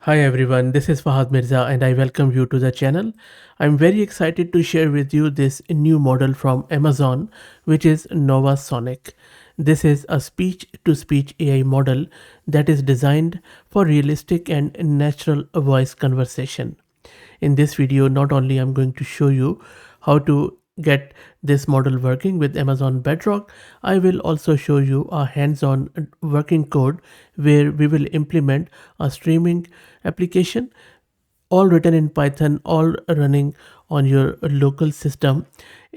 Hi everyone, this is Fahad Mirza and I welcome you to the channel. I'm very excited to share with you this new model from Amazon, which is Nova Sonic. This is a speech to speech AI model that is designed for realistic and natural voice conversation. In this video, not only I'm going to show you how to get this model working with Amazon Bedrock, I will also show you a hands-on working code where we will implement a streaming application, all written in Python, all running on your local system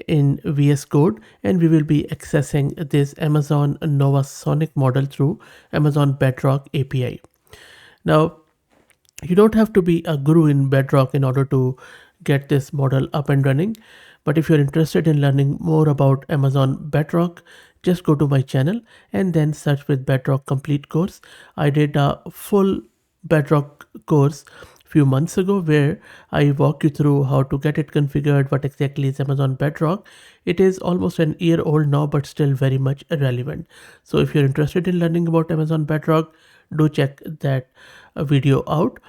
in VS Code, and we will be accessing this Amazon Nova Sonic model through Amazon Bedrock API. Now, you don't have to be a guru in Bedrock in order to get this model up and running. But if you're interested in learning more about Amazon Bedrock, just go to my channel and then search with Bedrock Complete course. I did a full Bedrock course few months ago where I walk you through how to get it configured, what exactly is Amazon Bedrock. It is almost an year old now, but still very much relevant. So if you're interested in learning about Amazon Bedrock, do check that video out.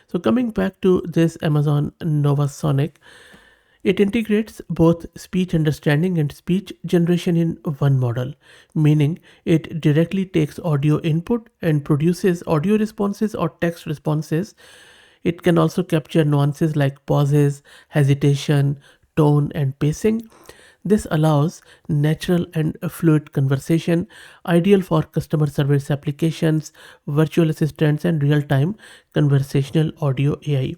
So coming back to this Amazon Nova Sonic, it integrates both speech understanding and speech generation in one model, meaning it directly takes audio input and produces audio responses or text responses. It can also capture nuances like pauses, hesitation, tone, and pacing. This allows natural and fluid conversation, ideal for customer service applications, virtual assistants, and real time conversational audio AI.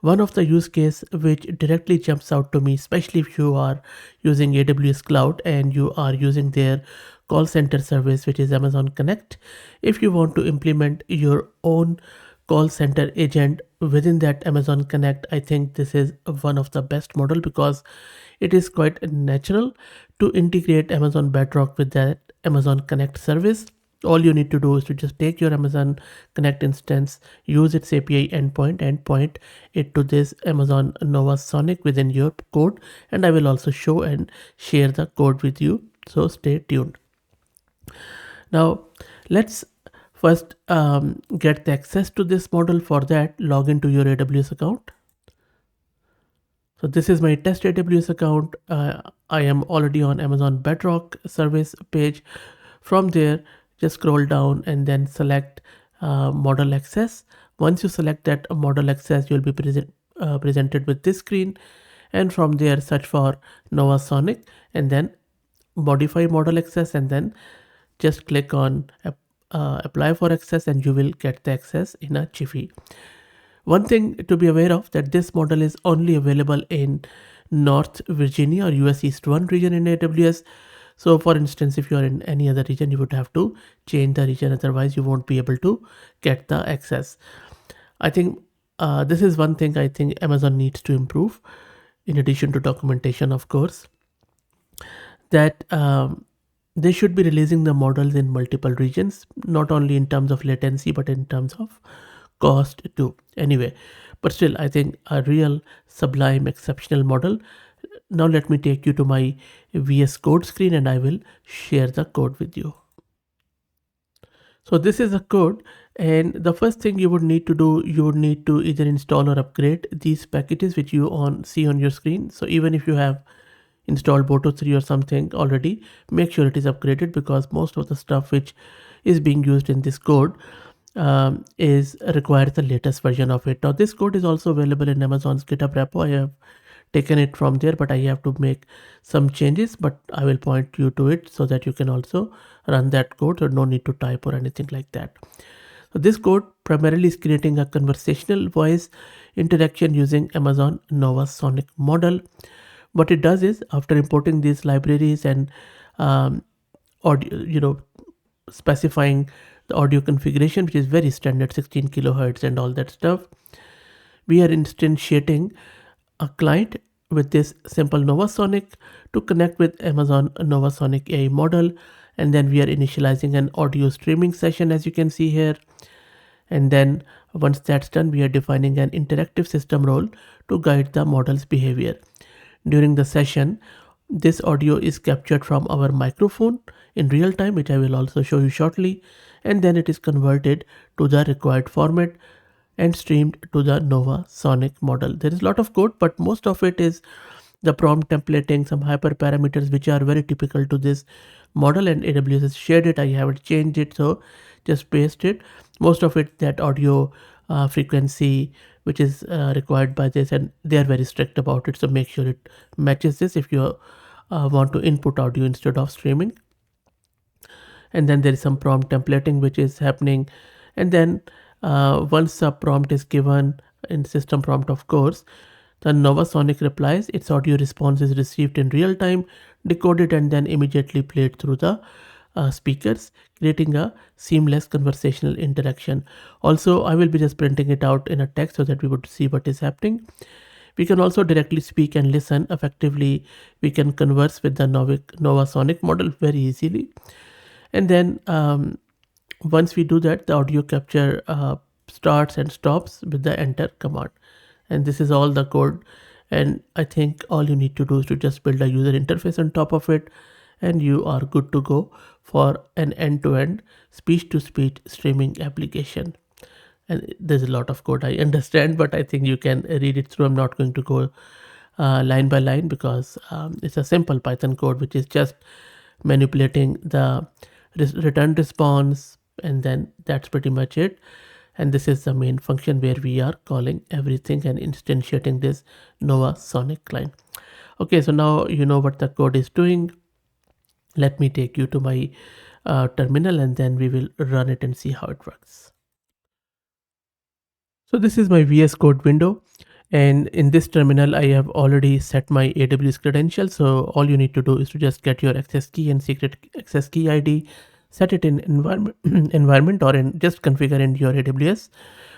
One of the use case which directly jumps out to me, especially if you are using AWS Cloud and you are using their call center service, which is Amazon Connect. If you want to implement your own call center agent within that Amazon Connect, I think this is one of the best model because it is quite natural to integrate Amazon Bedrock with that Amazon Connect service. All you need to do is to just take your Amazon Connect instance, use its API endpoint and point it to this Amazon Nova Sonic within your code. And I will also show and share the code with you. So stay tuned. Now let's first get the access to this model. For that, log into your AWS account. So this is my test AWS account. I am already on Amazon Bedrock service page. From there, just scroll down and then select model access. Once you select that model access, you'll be presented with this screen. And from there, search for Nova Sonic and then modify model access and then just click on apply for access and you will get the access in a jiffy. One thing to be aware of that this model is only available in North Virginia or US East 1 region in AWS. So for instance, if you are in any other region, you would have to change the region. Otherwise, you won't be able to get the access. I think this is one thing I think Amazon needs to improve, in addition to documentation, of course, that they should be releasing the models in multiple regions, not only in terms of latency, but in terms of cost too. Anyway, but still, I think a real sublime, exceptional model. Now let me take you to my VS Code screen and I will share the code with you. So this is a code, and the first thing you would need to do, you would need to either install or upgrade these packages which you see on your screen. So even if you have installed Boto 3 or something already, make sure it is upgraded because most of the stuff which is being used in this code is requires the latest version of it. Now this code is also available in Amazon's GitHub repo. I have taken it from there, but I have to make some changes, but I will point you to it so that you can also run that code, or no need to type or anything like that. So this code primarily is creating a conversational voice interaction using Amazon Nova Sonic model. What it does is, after importing these libraries and audio, specifying the audio configuration, which is very standard, 16 kilohertz and all that stuff, we are instantiating a client with this simple Nova Sonic to connect with Amazon Nova Sonic AI model, and then we are initializing an audio streaming session, as you can see here. And then once that's done, we are defining an interactive system role to guide the model's behavior. During the session, this audio is captured from our microphone in real time, which I will also show you shortly, and then it is converted to the required format and streamed to the Nova Sonic model. There is a lot of code, but most of it is the prompt templating, some hyperparameters which are very typical to this model, and AWS has shared it. I haven't changed it, so just paste it. Most of it that audio frequency which is required by this, and they are very strict about it, so make sure it matches this if you want to input audio instead of streaming. And then there is some prompt templating which is happening, and then once a prompt is given in system prompt, of course, the Nova Sonic replies. Its audio response is received in real time, decoded, and then immediately played through the speakers, creating a seamless conversational interaction. Also, I will be just printing it out in a text so that we would see what is happening. We can also directly speak and listen effectively. We can converse with the Nova Sonic model very easily. And then once we do that, the audio capture starts and stops with the enter command. And this is all the code. And I think all you need to do is to just build a user interface on top of it, and you are good to go for an end-to-end speech-to-speech streaming application. And there's a lot of code, I understand, but I think you can read it through. I'm not going to go line by line because it's a simple Python code which is just manipulating the return response, and then that's pretty much it. And this is the main function where we are calling everything and instantiating this Nova Sonic client. Okay, so now you know what the code is doing. Let me take you to my terminal, and then we will run it and see how it works. So this is my VS Code window, and in this terminal I have already set my AWS credentials. So all you need to do is to just get your access key and secret access key ID, set it in environment environment, or in just configure in your AWS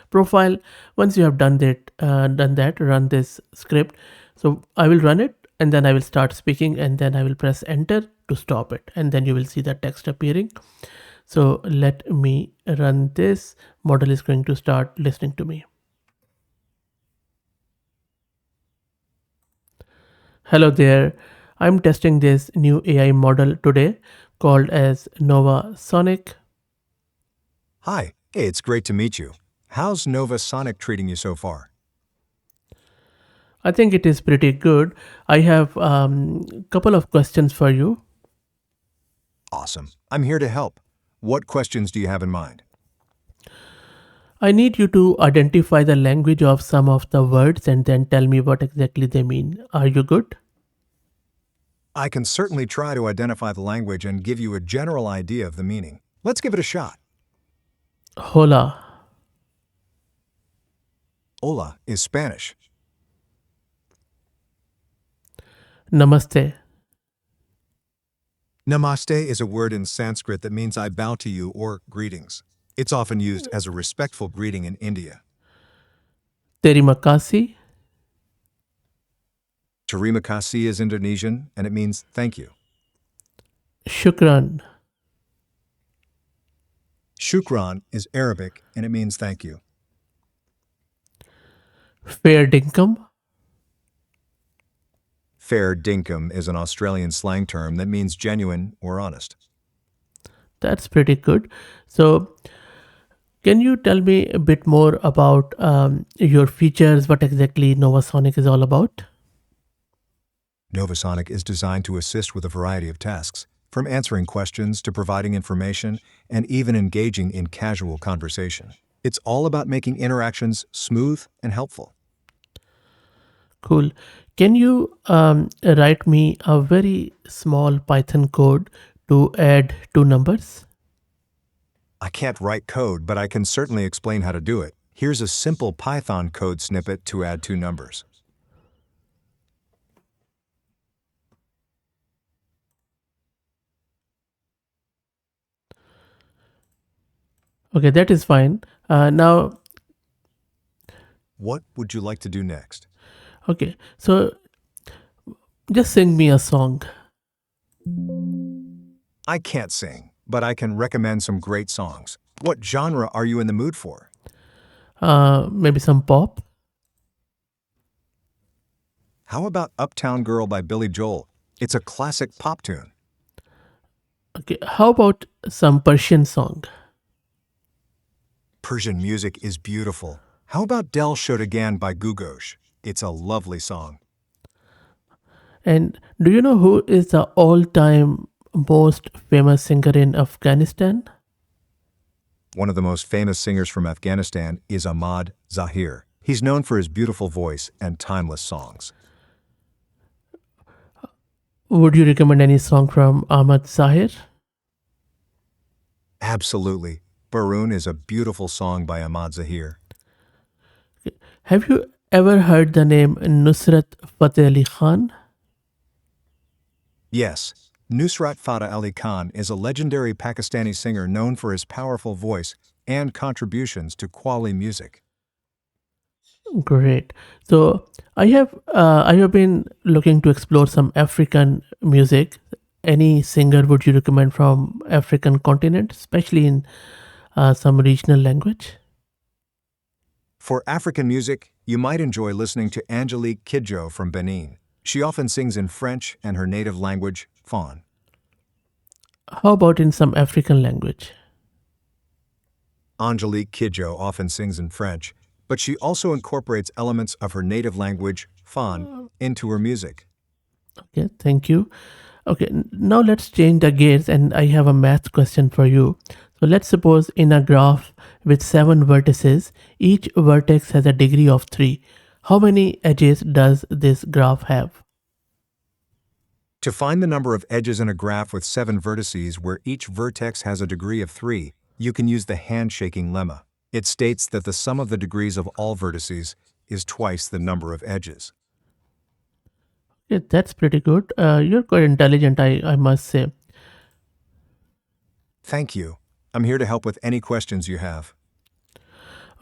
profile. Once you have done that, run this script. So I will run it, and then I will start speaking, and then I will press enter to stop it, and then you will see the text appearing. So let me run this. Model is going to start listening to me. Hello there. I'm testing this new AI model today called as Nova Sonic. Hi, hey, it's great to meet you. How's Nova Sonic treating you so far? I think it is pretty good. I have a couple of questions for you. Awesome. I'm here to help. What questions do you have in mind? I need you to identify the language of some of the words and then tell me what exactly they mean. Are you good? I can certainly try to identify the language and give you a general idea of the meaning. Let's give it a shot. Hola, Hola is Spanish. namaste, Namaste is a word in Sanskrit that means I bow to you or greetings. It's often used as a respectful greeting in India. terima kasih, Terima kasih is Indonesian and it means thank you. shukran, Shukran is Arabic and it means thank you. fair dinkum, Fair dinkum is an Australian slang term that means genuine or honest. that's pretty good. So, can you tell me a bit more about your features, what exactly Nova Sonic is all about? Novasonic is designed to assist with a variety of tasks, from answering questions to providing information and even engaging in casual conversation. It's all about making interactions smooth and helpful. Cool. Can you write me a very small Python code to add two numbers? I can't write code, but I can certainly explain how to do it. Here's a simple Python code snippet to add two numbers. Okay, that is fine. Now, What would you like to do next? okay, so just sing me a song. I can't sing, but I can recommend some great songs. What genre are you in the mood for? Maybe some pop. How about Uptown Girl by Billy Joel? It's a classic pop tune. Okay, how about some Persian song? Persian music is beautiful. How about Del Shodagan by Gugosh? It's a lovely song. And do you know who is the all time most famous singer in Afghanistan? One of the most famous singers from Afghanistan is Ahmad Zahir. He's known for his beautiful voice and timeless songs. Would you recommend any song from Ahmad Zahir? Absolutely. Baroon is a beautiful song by Ahmad Zahir. Have you ever heard the name Nusrat Fateh Ali Khan? Yes, Nusrat Fateh Ali Khan is a legendary Pakistani singer known for his powerful voice and contributions to Qawwali music. Great. So I have been looking to explore some African music. Any singer would you recommend from African continent, especially in some regional language? For African music, you might enjoy listening to Angelique Kidjo from Benin. She often sings in French and her native language, Fon. How about in some African language? Angelique Kidjo often sings in French, but she also incorporates elements of her native language, Fon, into her music. Okay, thank you. Okay, now let's change the gears and I have a math question for you. So let's suppose in a graph with 7 vertices, each vertex has a degree of 3. How many edges does this graph have? To find the number of edges in a graph with 7 vertices where each vertex has a degree of 3, you can use the handshaking lemma. It states that the sum of the degrees of all vertices is twice the number of edges. Yeah, that's pretty good. You're quite intelligent, I must say. Thank you. I'm here to help with any questions you have.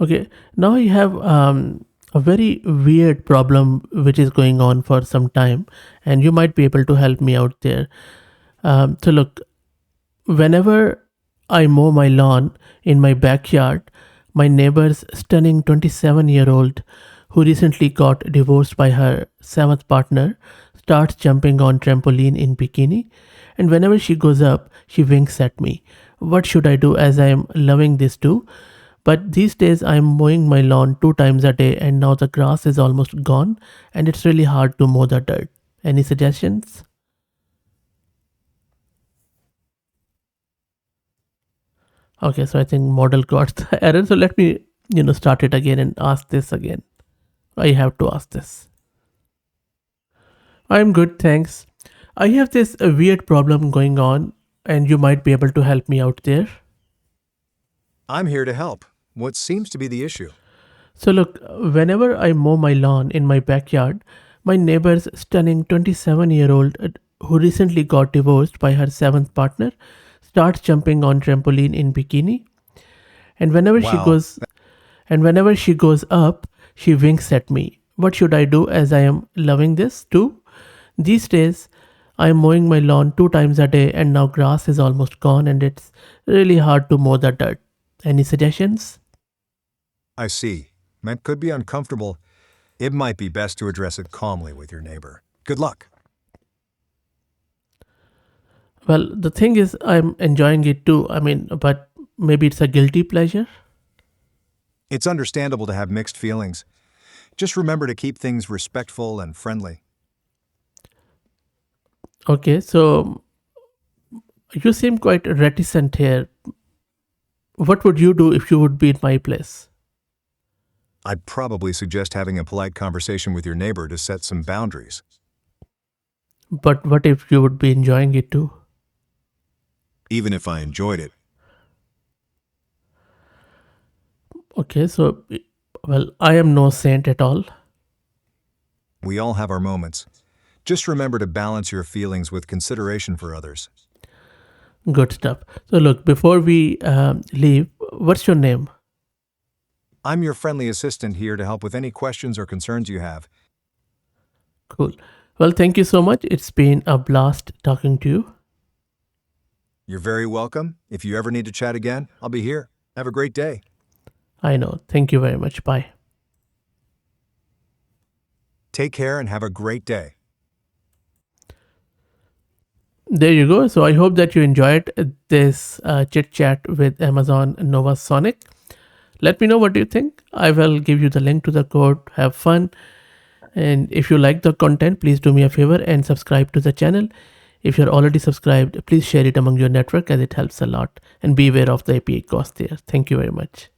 Okay, now I have a very weird problem which is going on for some time, and you might be able to help me out there. So, look, whenever I mow my lawn in my backyard, my neighbor's stunning 27-year-old, who recently got divorced by her seventh partner, starts jumping on trampoline in bikini, and whenever she goes up, she winks at me. What should I do as I am loving this too? But these days I am mowing my lawn 2 times a day and now the grass is almost gone and it's really hard to mow the dirt. Any suggestions? Okay, so I think model got the error. So let me, start it again and ask this again. I have to ask this. I'm good, thanks. I have this weird problem going on and you might be able to help me out there. I'm here to help. What seems to be the issue? So, look, whenever I mow my lawn in my backyard, my neighbor's stunning 27-year-old who recently got divorced by her seventh partner starts jumping on trampoline in bikini, and Wow, whenever she goes up, she winks at me. What should I do as I am loving this too? These days, I am mowing my lawn 2 times a day and now grass is almost gone and it's really hard to mow the dirt. Any suggestions? I see. That could be uncomfortable. It might be best to address it calmly with your neighbor. Good luck. Well, the thing is, I'm enjoying it too. I mean, but maybe it's a guilty pleasure. It's understandable to have mixed feelings. Just remember to keep things respectful and friendly. Okay, so you seem quite reticent here. What would you do if you would be in my place? I'd probably suggest having a polite conversation with your neighbor to set some boundaries. But what if you would be enjoying it too? Even if I enjoyed it, Okay, so, well, I am no saint at all. we all have our moments. Just remember to balance your feelings with consideration for others. Good stuff. So, look, before we leave, what's your name? I'm your friendly assistant here to help with any questions or concerns you have. Cool. Well, thank you so much. It's been a blast talking to you. You're very welcome. If you ever need to chat again, I'll be here. Have a great day. I know. Thank you very much. Bye. Take care and have a great day. There you go. So I hope that you enjoyed this chit chat with Amazon Nova Sonic. Let me know what you think. I will give you the link to the code. Have fun. And if you like the content, please do me a favor and subscribe to the channel. If you're already subscribed, please share it among your network as it helps a lot. And be aware of the API cost there. Thank you very much.